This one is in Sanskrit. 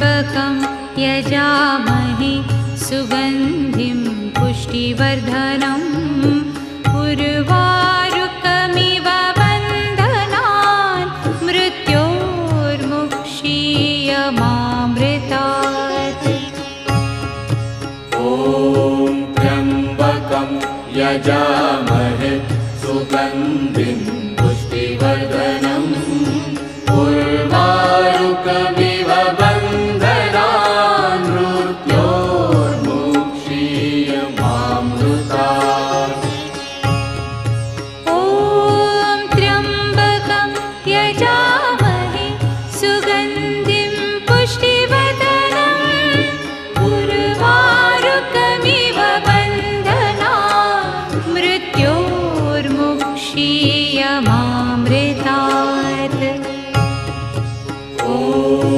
त्र्यम्बकं यजामहे सुगन्धिं पुष्टिवर्धनम् उर्वारुकमिव बन्धनान् मृत्योर्मुक्षीयमामृतात्। ॐ त्र्यम्बकं यजामहे सुगन्धिं पुष्टिवर्धनम् उर्वारुकमिव